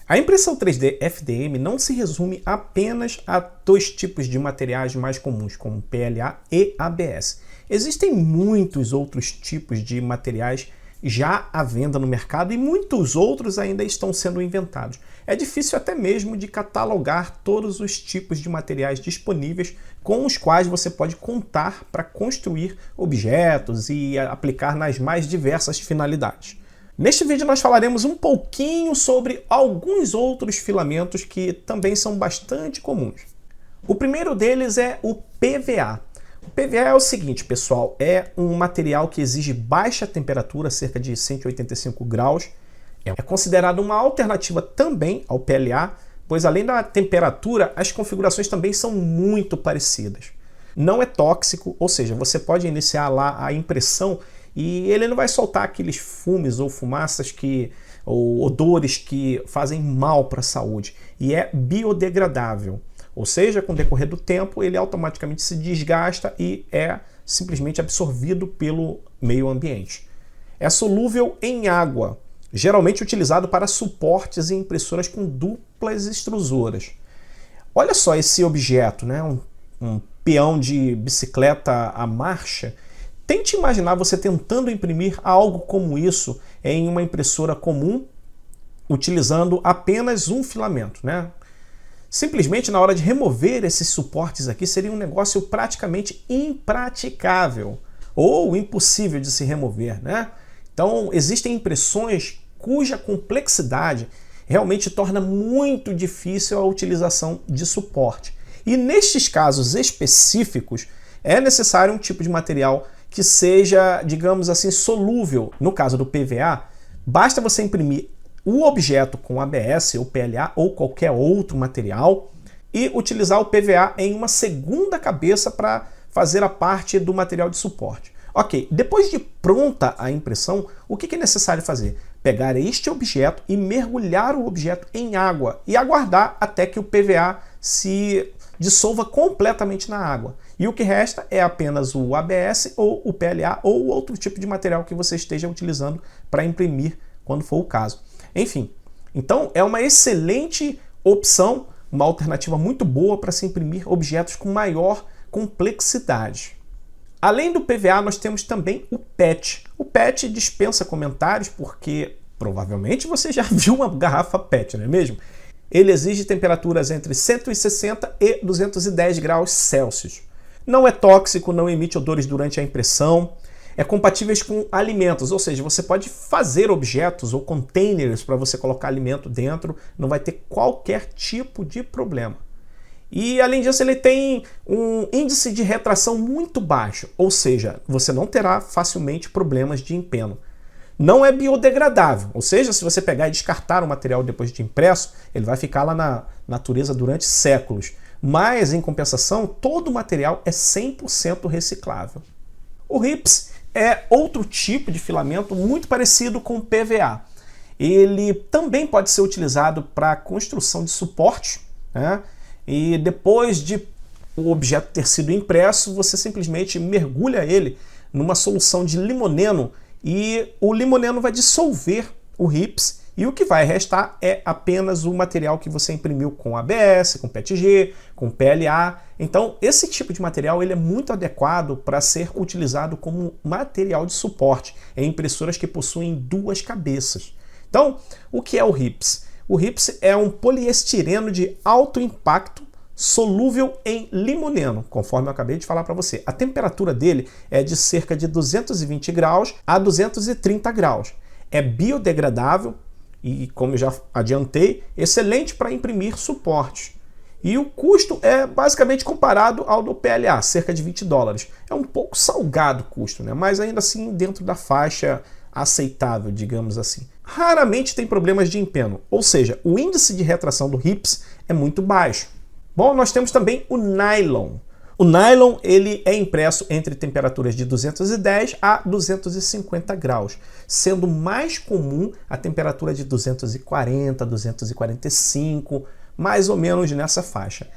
A impressão 3D FDM não se resume apenas a dois tipos de materiais mais comuns, como PLA e ABS. Existem muitos outros tipos de materiais já à venda no mercado e muitos outros ainda estão sendo inventados. É difícil até mesmo de catalogar todos os tipos de materiais disponíveis com os quais você pode contar para construir objetos e aplicar nas mais diversas finalidades. Neste vídeo nós falaremos um pouquinho sobre alguns outros filamentos que também são bastante comuns. O primeiro deles é o PVA. O PVA é o seguinte, pessoal, é um material que exige baixa temperatura, cerca de 185 graus. É considerado uma alternativa também ao PLA, pois além da temperatura, as configurações também são muito parecidas. Não é tóxico, ou seja, você pode iniciar lá a impressão e ele não vai soltar aqueles fumes ou fumaças ou odores que fazem mal para a saúde. E é biodegradável, ou seja, com o decorrer do tempo ele automaticamente se desgasta e é simplesmente absorvido pelo meio ambiente. É solúvel em água, geralmente utilizado para suportes e impressoras com duplas extrusoras. Olha só esse objeto, né? Um peão de bicicleta à marcha. Tente imaginar você tentando imprimir algo como isso em uma impressora comum, utilizando apenas um filamento, né? Simplesmente na hora de remover esses suportes aqui seria um negócio praticamente impraticável ou impossível de se remover, né? Então existem impressões cuja complexidade realmente torna muito difícil a utilização de suporte. E nestes casos específicos é necessário um tipo de material que seja, digamos assim, solúvel. No caso do PVA, basta você imprimir o objeto com ABS ou PLA ou qualquer outro material e utilizar o PVA em uma segunda cabeça para fazer a parte do material de suporte. Ok, depois de pronta a impressão, o que é necessário fazer? Pegar este objeto e mergulhar o objeto em água e aguardar até que o PVA se dissolva completamente na água. E o que resta é apenas o ABS ou o PLA ou outro tipo de material que você esteja utilizando para imprimir quando for o caso. Enfim, então é uma excelente opção, uma alternativa muito boa para se imprimir objetos com maior complexidade. Além do PVA, nós temos também o PET. O PET dispensa comentários porque provavelmente você já viu uma garrafa PET, não é mesmo? Ele exige temperaturas entre 160 e 210 graus Celsius. Não é tóxico, não emite odores durante a impressão. É compatível com alimentos, ou seja, você pode fazer objetos ou containers para você colocar alimento dentro, não vai ter qualquer tipo de problema. E além disso ele tem um índice de retração muito baixo, ou seja, você não terá facilmente problemas de empeno. Não é biodegradável, ou seja, se você pegar e descartar o material depois de impresso, ele vai ficar lá na natureza durante séculos. Mas, em compensação, todo o material é 100% reciclável. O RIPS é outro tipo de filamento muito parecido com o PVA. Ele também pode ser utilizado para a construção de suporte, né? E depois de o objeto ter sido impresso, você simplesmente mergulha ele numa solução de limoneno e o limoneno vai dissolver o RIPS e o que vai restar é apenas o material que você imprimiu com ABS, com PETG, com PLA. Então esse tipo de material ele é muito adequado para ser utilizado como material de suporte em impressoras que possuem duas cabeças. Então o que é o RIPS? O RIPS é um poliestireno de alto impacto solúvel em limoneno, conforme eu acabei de falar para você. A temperatura dele é de cerca de 220 graus a 230 graus. É biodegradável e, como eu já adiantei, excelente para imprimir suportes. E o custo é basicamente comparado ao do PLA, cerca de $20. É um pouco salgado o custo, né? Mas ainda assim dentro da faixa aceitável, digamos assim. Raramente tem problemas de empeno, ou seja, o índice de retração do RIPS é muito baixo. Bom, nós temos também o nylon. O nylon ele é impresso entre temperaturas de 210 a 250 graus, sendo mais comum a temperatura de 240, 245, mais ou menos nessa faixa.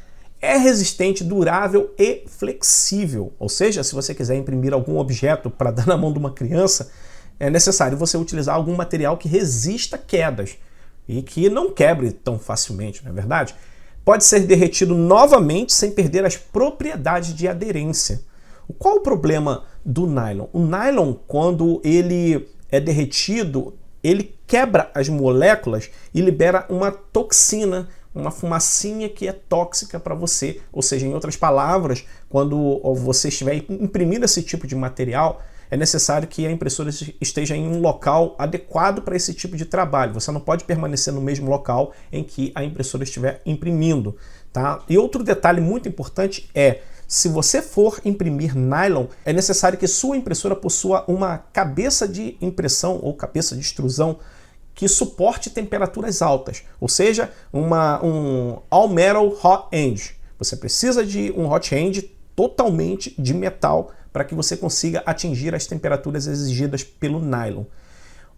É resistente, durável e flexível, ou seja, se você quiser imprimir algum objeto para dar na mão de uma criança, é necessário você utilizar algum material que resista quedas. e que não quebre tão facilmente, não é verdade? Pode ser derretido novamente sem perder as propriedades de aderência. Qual o problema do nylon? O nylon, quando ele é derretido, ele quebra as moléculas e libera uma toxina, uma fumacinha que é tóxica para você. Ou seja, em outras palavras, quando você estiver imprimindo esse tipo de material, é necessário que a impressora esteja em um local adequado para esse tipo de trabalho. Você não pode permanecer no mesmo local em que a impressora estiver imprimindo, tá? E outro detalhe muito importante é, se você for imprimir nylon, é necessário que sua impressora possua uma cabeça de impressão ou cabeça de extrusão que suporte temperaturas altas, ou seja, um all-metal hot end. Você precisa de um hot end totalmente de metal para que você consiga atingir as temperaturas exigidas pelo nylon.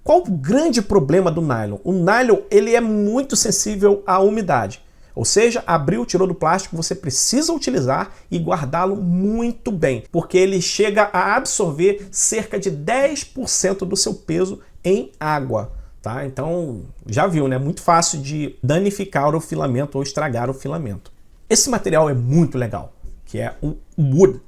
Qual o grande problema do nylon? O nylon ele é muito sensível à umidade. Ou seja, abriu, tirou do plástico, você precisa utilizar e guardá-lo muito bem, porque ele chega a absorver cerca de 10% do seu peso em água. Tá? Então, já viu, né? Muito fácil de danificar o filamento ou estragar o filamento. Esse material é muito legal, que é o wood.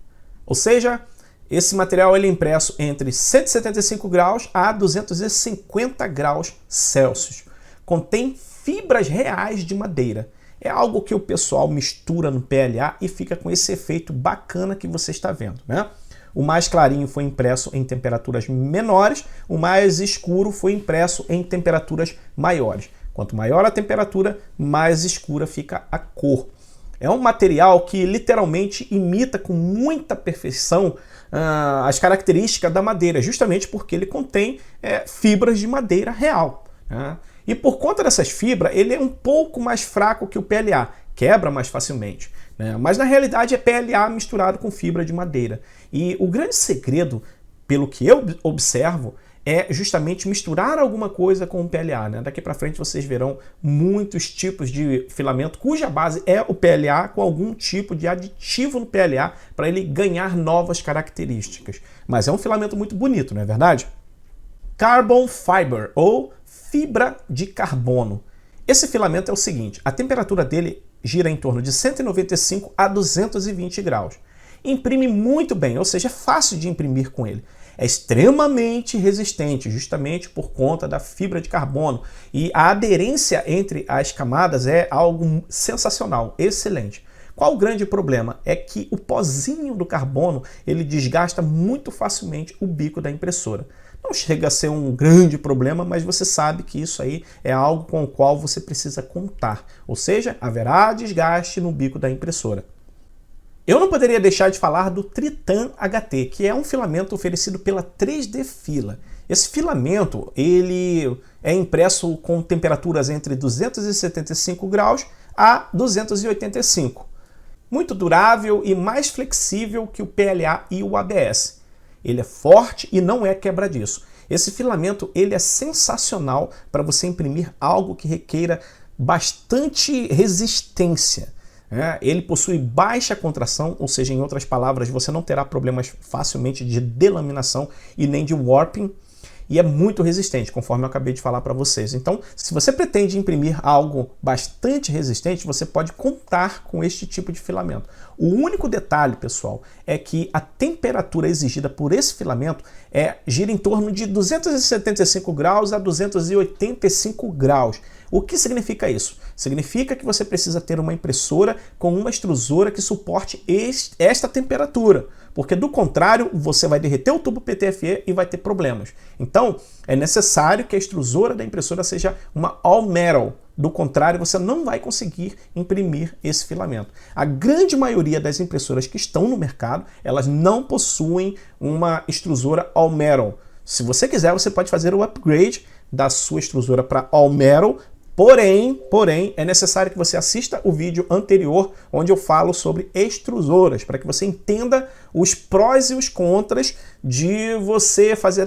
Ou seja, esse material ele é impresso entre 175 graus a 250 graus Celsius. Contém fibras reais de madeira. É algo que o pessoal mistura no PLA e fica com esse efeito bacana que você está vendo, né? O mais clarinho foi impresso em temperaturas menores, o mais escuro foi impresso em temperaturas maiores. Quanto maior a temperatura, mais escura fica a cor. É um material que literalmente imita com muita perfeição as características da madeira, justamente porque ele contém fibras de madeira real, né? E por conta dessas fibras, ele é um pouco mais fraco que o PLA, quebra mais facilmente, né? Mas na realidade é PLA misturado com fibra de madeira. E o grande segredo, pelo que eu observo, é justamente misturar alguma coisa com o PLA, né? Daqui para frente vocês verão muitos tipos de filamento cuja base é o PLA com algum tipo de aditivo no PLA para ele ganhar novas características. Mas é um filamento muito bonito, não é verdade? Carbon fiber ou fibra de carbono. Esse filamento é o seguinte, a temperatura dele gira em torno de 195 a 220 graus. Imprime muito bem, ou seja, é fácil de imprimir com ele. É extremamente resistente, justamente por conta da fibra de carbono. E a aderência entre as camadas é algo sensacional, excelente. Qual o grande problema? É que o pozinho do carbono ele desgasta muito facilmente o bico da impressora. Não chega a ser um grande problema, mas você sabe que isso aí é algo com o qual você precisa contar. Ou seja, haverá desgaste no bico da impressora. Eu não poderia deixar de falar do Tritan HT, que é um filamento oferecido pela 3D Fila. Esse filamento ele é impresso com temperaturas entre 275 graus a 285. Muito durável e mais flexível que o PLA e o ABS. Ele é forte e não é quebradiço. Esse filamento ele é sensacional para você imprimir algo que requeira bastante resistência. Ele possui baixa contração, ou seja, em outras palavras, você não terá problemas facilmente de delaminação e nem de warping. E é muito resistente, conforme eu acabei de falar para vocês. Então, se você pretende imprimir algo bastante resistente, você pode contar com este tipo de filamento. O único detalhe, pessoal, é que a temperatura exigida por esse filamento gira em torno de 275 graus a 285 graus. O que significa isso? Significa que você precisa ter uma impressora com uma extrusora que suporte esta temperatura, porque do contrário você vai derreter o tubo PTFE e vai ter problemas. Então é necessário que a extrusora da impressora seja uma all metal, do contrário você não vai conseguir imprimir esse filamento. A grande maioria das impressoras que estão no mercado, elas não possuem uma extrusora all metal. Se você quiser, você pode fazer o upgrade da sua extrusora para all metal. Porém, é necessário que você assista o vídeo anterior, onde eu falo sobre extrusoras, para que você entenda os prós e os contras de você fazer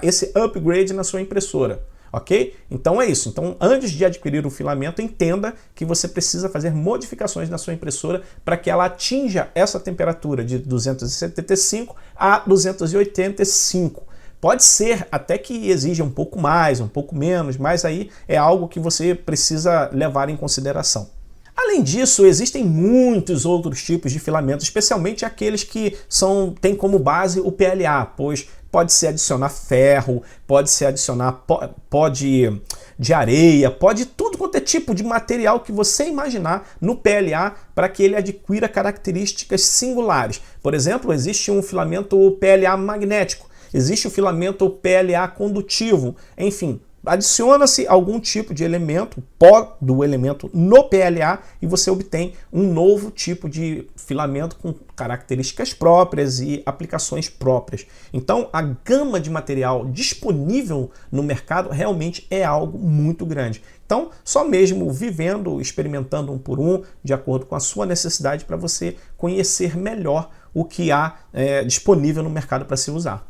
esse upgrade na sua impressora, ok? Então é isso. Então, antes de adquirir o filamento, entenda que você precisa fazer modificações na sua impressora para que ela atinja essa temperatura de 275 a 285. Pode ser até que exija um pouco mais, um pouco menos, mas aí é algo que você precisa levar em consideração. Além disso, existem muitos outros tipos de filamentos, especialmente aqueles que têm como base o PLA, pois pode-se adicionar ferro, pode-se adicionar pó de areia, pode tudo quanto é tipo de material que você imaginar no PLA para que ele adquira características singulares. Por exemplo, existe um filamento PLA magnético, existe o filamento PLA condutivo, enfim. Adiciona-se algum tipo de elemento, pó do elemento no PLA e você obtém um novo tipo de filamento com características próprias e aplicações próprias. Então, a gama de material disponível no mercado realmente é algo muito grande. Então, só mesmo vivendo, experimentando um por um, de acordo com a sua necessidade, para você conhecer melhor o que há disponível no mercado para se usar.